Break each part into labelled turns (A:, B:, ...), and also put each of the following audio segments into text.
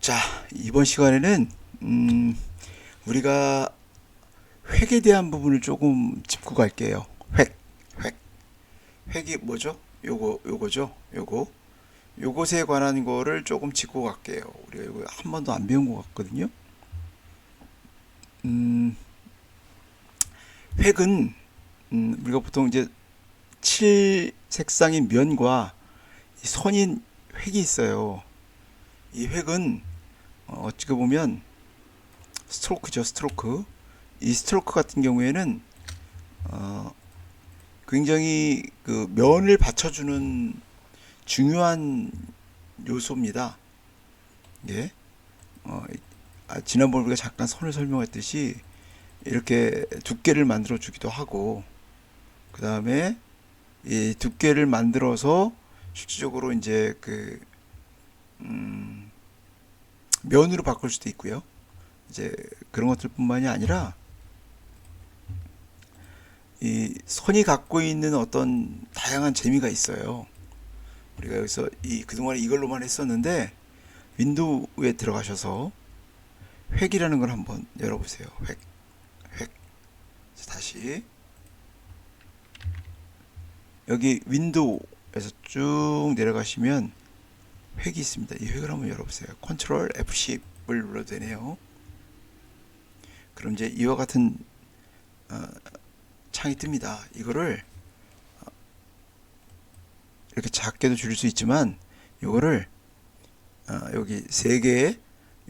A: 자, 이번 시간에는 우리가 획에 대한 부분을 조금 짚고 갈게요. 획. 획이 뭐죠? 요거죠. 요것에 관한 거를 조금 짚고 갈게요. 우리가 이거 한 번도 안 배운 것 같거든요. 획은 우리가 보통 이제 칠 색상인 면과 이 선인 획이 있어요. 이 획은 어찌게 보면 스트로크죠, 스트로크. 이 스트로크 같은 경우에는 굉장히 그 면을 받쳐주는 중요한 요소입니다. 예. 지난번에 우리가 잠깐 선을 설명했듯이 이렇게 두께를 만들어 주기도 하고, 그 다음에 이 두께를 만들어서 실질적으로 이제 그 면으로 바꿀 수도 있고요. 이제 그런 것들뿐만이 아니라 이 선이 갖고 있는 어떤 다양한 재미가 있어요. 우리가 여기서 그동안에 이걸로만 했었는데 윈도우에 들어가셔서 획이라는 걸 한번 열어보세요. 획. 다시 여기 윈도우에서 쭉 내려가시면 획이 있습니다. 이 획을 한번 열어보세요. 컨트롤 F10을 눌러도 되네요. 그럼 이제 이와 같은 창이 뜹니다. 이거를 이렇게 작게도 줄일 수 있지만 이거를 여기 세 개의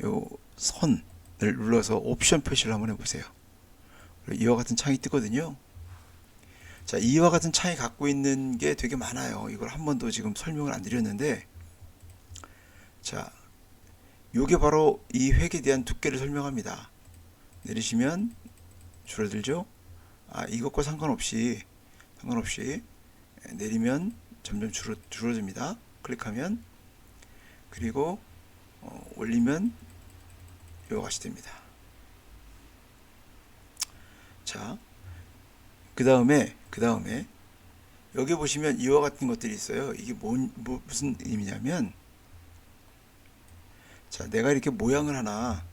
A: 요 선을 눌러서 옵션 표시를 한번 해보세요. 이와 같은 창이 뜨거든요. 자, 이와 같은 창이 갖고 있는 게 되게 많아요. 이걸 한 번도 지금 설명을 안 드렸는데, 자, 요게 바로 이 획에 대한 두께를 설명합니다. 내리시면 줄어들죠? 이것과 상관없이 내리면 점점 줄어듭니다. 클릭하면, 그리고 올리면 이와 같이 됩니다. 자, 그 다음에 여기 보시면 이와 같은 것들이 있어요. 이게 무슨 의미냐면, 자, 내가 이렇게 모양을 하나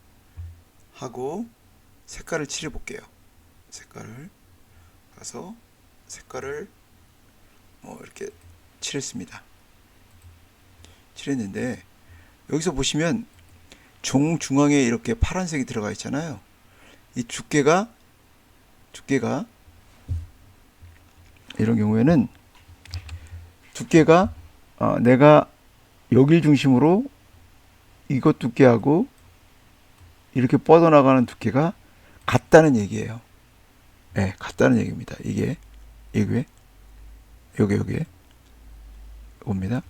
A: 하고 색깔을 칠해 볼게요. 색깔을 이렇게 칠했습니다. 칠했는데 여기서 보시면 중앙에 이렇게 파란색이 들어가 있잖아요. 이 두께가 이런 경우에는 두께가 내가 여길 중심으로 이것 두께하고 이렇게 뻗어나가는 두께가 같다는 얘기예요. 네, 같다는 얘기입니다. 이게 여기 옵니다.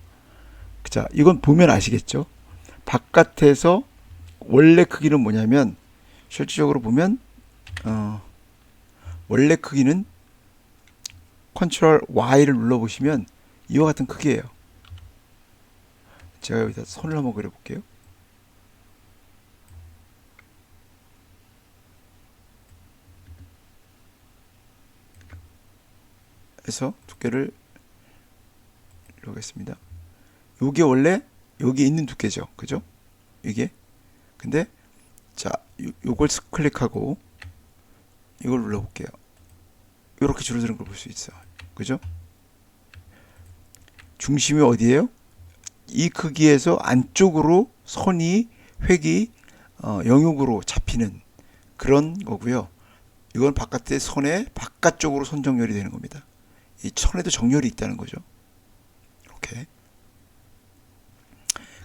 A: 자, 이건 보면 아시겠죠? 바깥에서 원래 크기는 뭐냐면, 실질적으로 보면 원래 크기는 컨트롤 Y를 눌러보시면 이와 같은 크기예요. 제가 여기다 선을 한번 그려볼게요. 해서 두께를 이러겠습니다. 요게 원래 여기 있는 두께죠. 그죠? 이게. 근데 자, 요걸 클릭하고 이걸 눌러볼게요. 이렇게 줄어드는 걸 볼 수 있어요. 그죠? 중심이 어디예요? 이 크기에서 안쪽으로 획이 영역으로 잡히는 그런 거고요. 이건 바깥의 선의 바깥쪽으로 선 정렬이 되는 겁니다. 이 선에도 정렬이 있다는 거죠. 이렇게.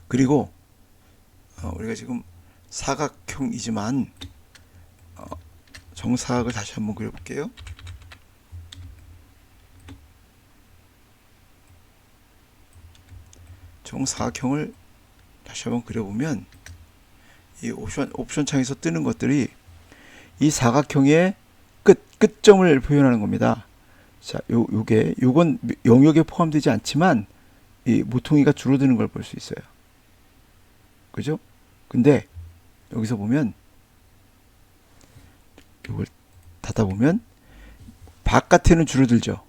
A: 그리고 우리가 지금 사각형이지만 정사각을 다시 한번 그려볼게요. 정사각형을 다시 한번 그려보면 이 옵션 창에서 뜨는 것들이 이 사각형의 끝점을 표현하는 겁니다. 자, 요건 영역에 포함되지 않지만 이 모퉁이가 줄어드는 걸 볼 수 있어요. 그죠? 근데 여기서 보면 이걸 닫아보면 바깥에는 줄어들죠.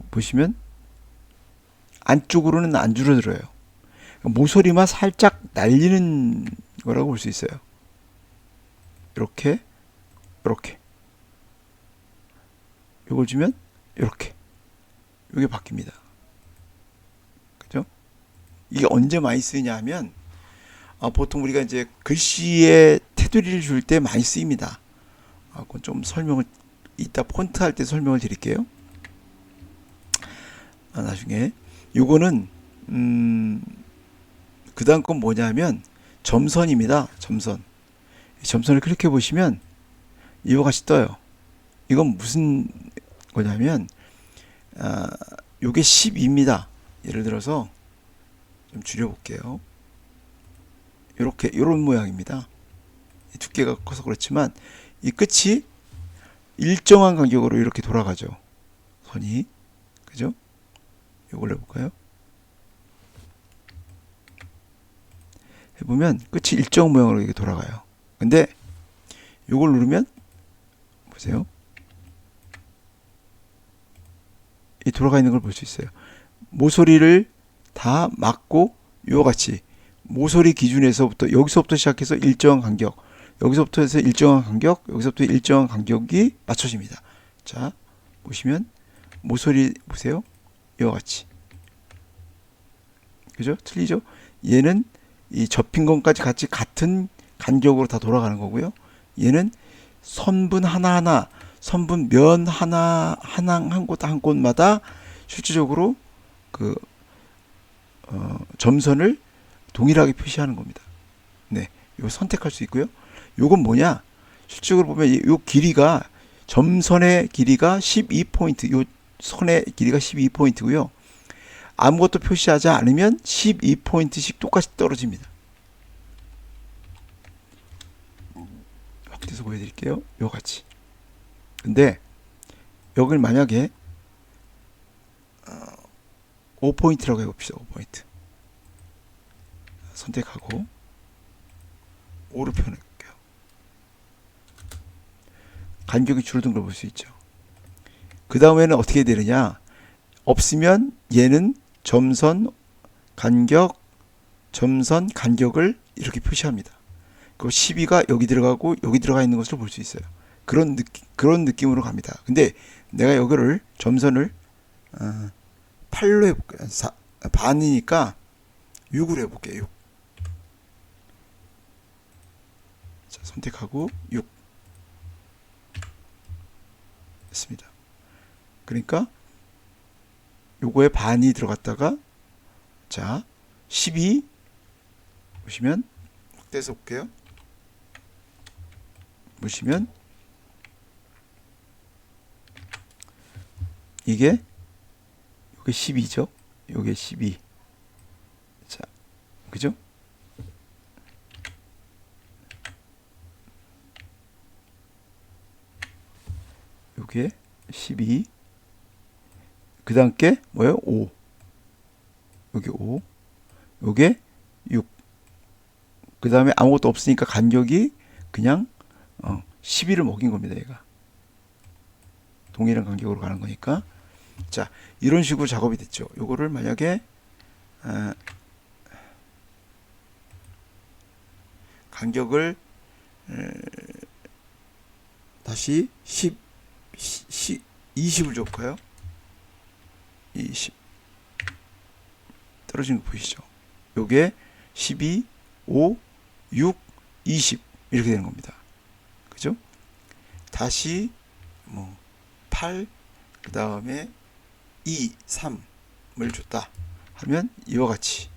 A: 보시면 안쪽으로는 안 줄어들어요. 모서리만 살짝 날리는 거라고 볼 수 있어요. 이렇게, 이렇게. 이걸 주면 이렇게. 이게 바뀝니다. 그죠? 이게 언제 많이 쓰이냐 하면 보통 우리가 이제 글씨에 테두리를 줄 때 많이 쓰입니다. 그건 좀 설명을 이따 폰트 할 때 설명을 드릴게요. 나중에 요거는 그 다음 건 뭐냐면 점선입니다. 점선. 점선을 클릭해 보시면 이와 같이 떠요. 이건 무슨 거냐면 요게 12입니다. 예를 들어서 좀 줄여볼게요. 이렇게 이런 모양입니다. 두께가 커서 그렇지만 이 끝이 일정한 간격으로 이렇게 돌아가죠. 선이. 그죠? 이걸 해볼까요? 해보면 끝이 일정 모양으로 이렇게 돌아가요. 근데 이걸 누르면 보세요. 이 돌아가 있는 걸 볼 수 있어요. 모서리를 다 막고 이와 같이 모서리 기준에서부터 여기서부터 시작해서 일정한 간격, 여기서부터 해서 일정한 간격, 여기서부터 일정한 간격이 맞춰집니다. 자, 보시면 모서리 보세요. 이와 같이. 그죠? 틀리죠? 얘는 이 접힌 것까지 같이 같은 간격으로 다 돌아가는 거고요. 얘는 선분 하나하나, 선분 면 하나, 한 곳 한 곳마다 실질적으로 그 점선을 동일하게 표시하는 겁니다. 네, 이거 선택할 수 있고요. 요건 뭐냐? 실질적으로 보면 이 길이가 점선의 길이가 12포인트, 요 선의 길이가 12포인트고요. 아무것도 표시하지 않으면 12포인트씩 똑같이 떨어집니다. 확대해서 보여드릴게요. 요같이. 근데 여기를 만약에 5포인트라고 해봅시다. 5포인트 선택하고 5로 표현해볼게요. 간격이 줄어든 걸 볼 수 있죠. 그 다음에는 어떻게 되느냐? 없으면 얘는 점선 간격, 점선 간격을 이렇게 표시합니다. 그 12가 여기 들어가고 여기 들어가 있는 것을 볼 수 있어요. 그런 느낌으로 갑니다. 근데 내가 여기를 점선을 8로 해볼게요. 반이니까 6으로 해볼게요. 6. 자, 선택하고 6 했습니다. 그러니까 요거에 반이 들어갔다가 자 12 보시면 확대해서 볼게요. 보시면 이게 요게 12죠. 요게 12. 자, 그죠? 요게 12. 그 다음 게 뭐예요? 5. 요게 5. 요게 6. 그 다음에 아무것도 없으니까 간격이 그냥 12를 먹인 겁니다. 얘가. 동일한 간격으로 가는 거니까. 자, 이런 식으로 작업이 됐죠. 요거를 만약에 간격을 다시 20을 줬고요. 20 떨어지는 거 보이시죠? 요게 12, 5, 6, 20 이렇게 되는 겁니다. 그죠? 다시 8, 그 다음에 2, 3을 줬다 하면 이와 같이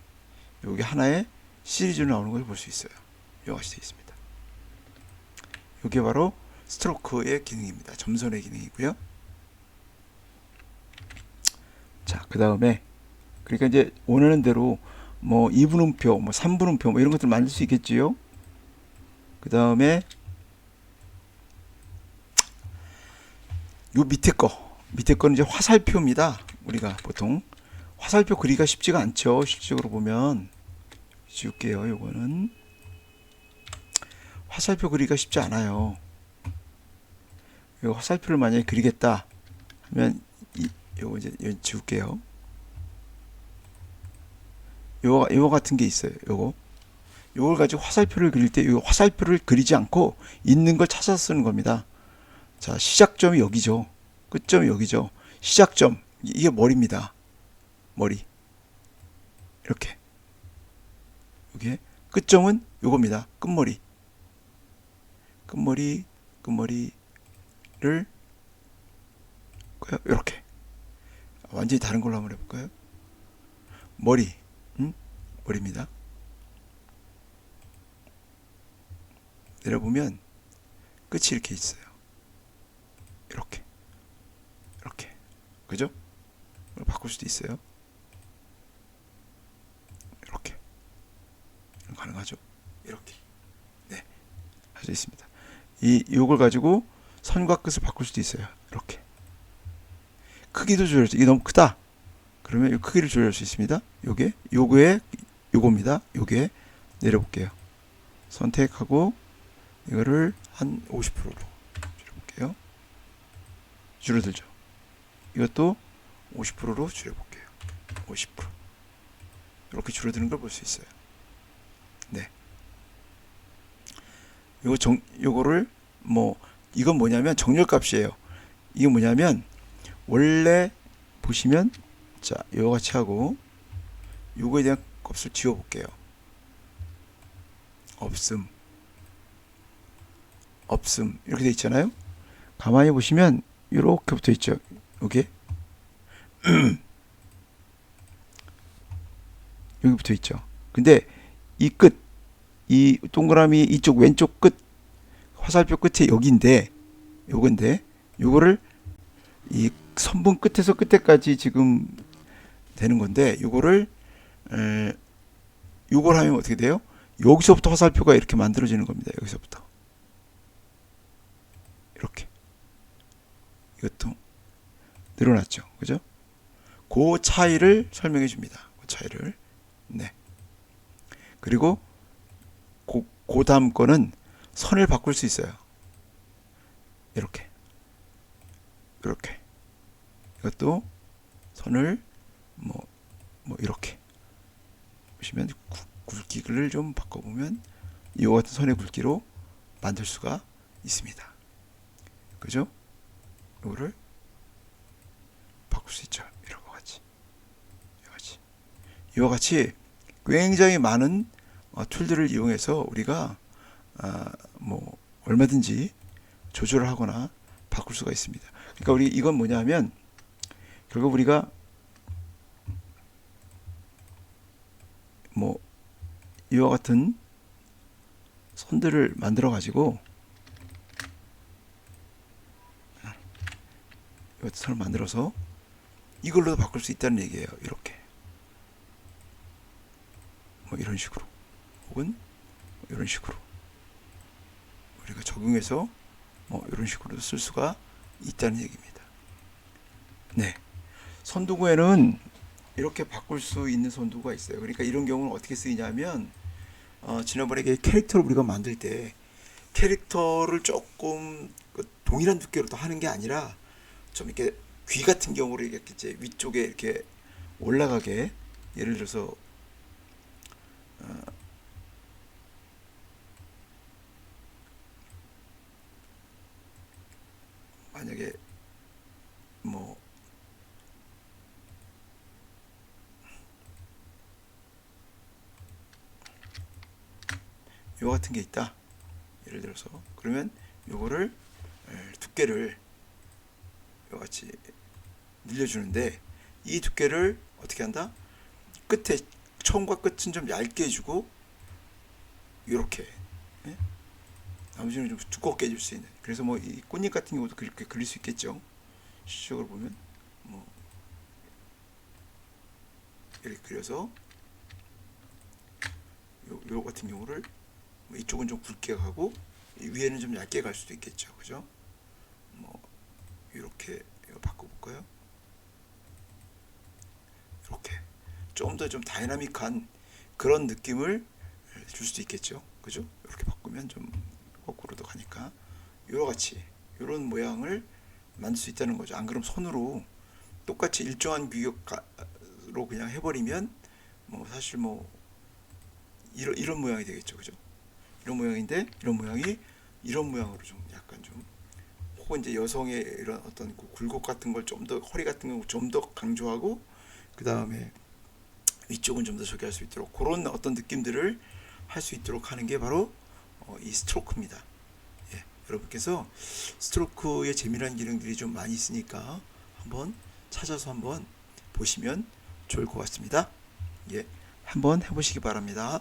A: 여기 하나의 시리즈로 나오는 걸 볼 수 있어요. 이와 같이 되어 있습니다. 이게 바로 스트로크의 기능입니다. 점선의 기능이고요. 자, 그 다음에 그러니까 이제 원하는 대로 2분음표, 3분음표 이런 것들 만들 수 있겠지요. 그 다음에 요 밑에 거는 이제 화살표입니다. 우리가 보통 화살표 그리기가 쉽지가 않죠. 실질적으로 보면 지울게요. 요거는 화살표 그리기가 쉽지 않아요. 요 화살표를 만약에 그리겠다 하면 요거 이제 지울게요. 요 같은 게 있어요. 요걸 가지고 화살표를 그릴 때 요 화살표를 그리지 않고 있는 걸 찾아서 쓰는 겁니다. 자, 시작점이 여기죠. 끝점이 여기죠. 시작점, 이게 머리입니다. 머리. 이렇게. 여기에 끝점은 요겁니다. 끝머리. 끝머리를 이렇게. 완전히 다른 걸로 한번 해볼까요? 머리, 머리입니다. 내려보면 끝이 이렇게 있어요. 이렇게, 그죠? 바꿀 수도 있어요. 이렇게 가능하죠. 이렇게, 네, 할 수 있습니다. 요걸 가지고 선과 끝을 바꿀 수도 있어요. 이렇게. 크기도 조절. 이게 너무 크다. 그러면 이 크기를 조절할 수 있습니다. 요겁니다. 요게 내려볼게요. 선택하고 이거를 한 50%로 줄여볼게요. 줄어들죠. 이것도 50%로 줄여볼게요. 50%. 이렇게 줄어드는 걸 볼 수 있어요. 네. 요거를 이건 뭐냐면 정렬값이에요. 이게 뭐냐면 원래 보시면 자, 요거 같이 하고 요거에 대한 값을 지워볼게요. 없음 이렇게 돼 있잖아요. 가만히 보시면 이렇게 붙어 있죠. 요게 여기 붙어 있죠. 근데 이 동그라미 이쪽 왼쪽 끝 화살표 끝에 요건데 요거를 이 선분 끝에서 끝에까지 지금 되는 건데 요걸 하면 어떻게 돼요? 여기서부터 화살표가 이렇게 만들어지는 겁니다. 여기서부터 이렇게. 이것도 늘어났죠. 그죠? 그 차이를 설명해 줍니다. 그 차이를. 네. 그리고 그 다음 거는 선을 바꿀 수 있어요. 이렇게. 이것도 선을 이렇게 보시면 굵기를 좀 바꿔보면 이와 같은 선의 굵기로 만들 수가 있습니다. 그죠? 이거를 바꿀 수 있죠. 이와 같이 굉장히 많은 툴들을 이용해서 우리가 얼마든지 조절을 하거나 바꿀 수가 있습니다. 그러니까 이건 뭐냐면 결국 우리가 이와 같은 선들을 만들어 가지고 이것도 선을 만들어서 이걸로도 바꿀 수 있다는 얘기예요. 이렇게 이런 식으로 혹은 이런 식으로 우리가 적용해서 이런 식으로 쓸 수가 있다는 얘기입니다. 네, 선도구에는 이렇게 바꿀 수 있는 선도구가 있어요. 그러니까 이런 경우는 어떻게 쓰이냐면 지난번에 캐릭터를 우리가 만들 때 캐릭터를 조금 동일한 두께로 또 하는 게 아니라 좀 이렇게 귀 같은 경우를 이렇게 이제 위쪽에 이렇게 올라가게 예를 들어서 만약에 요 같은 게 있다. 예를 들어서 그러면 요거를 두께를 요같이 늘려주는데 이 두께를 어떻게 한다? 끝에 처음과 끝은 좀 얇게 해주고 이렇게 나머지는 좀 두껍게 해줄 수 있는. 그래서 이 꽃잎 같은 경우도 그렇게 그릴 수 있겠죠. 시적으로 보면 이렇게 그려서 요 같은 경우를 이쪽은 좀 굵게 가고 위에는 좀 얇게 갈 수도 있겠죠. 그죠? 이렇게 바꿔볼까요? 이렇게 좀 더 좀 다이나믹한 그런 느낌을 줄 수도 있겠죠. 그죠? 이렇게 바꾸면 좀 거꾸로도 가니까 이와 같이 이런 모양을 만들 수 있다는 거죠. 안 그럼 손으로 똑같이 일정한 규격으로 그냥 해버리면 뭐 사실 뭐 이런 모양이 되겠죠, 그죠? 이런 모양인데 이런 모양이 이런 모양으로 좀 약간 좀, 혹은 이제 여성의 이런 어떤 그 굴곡 같은 걸 좀 더, 허리 같은 거 좀 더 강조하고, 그 다음에 위쪽은 좀 더 저기 할 수 있도록, 그런 어떤 느낌들을 할 수 있도록 하는 게 바로 이 스트로크입니다. 예, 여러분께서 스트로크의 재미난 기능들이 좀 많이 있으니까 한번 찾아서 한번 보시면 좋을 것 같습니다. 예, 한번 해보시기 바랍니다.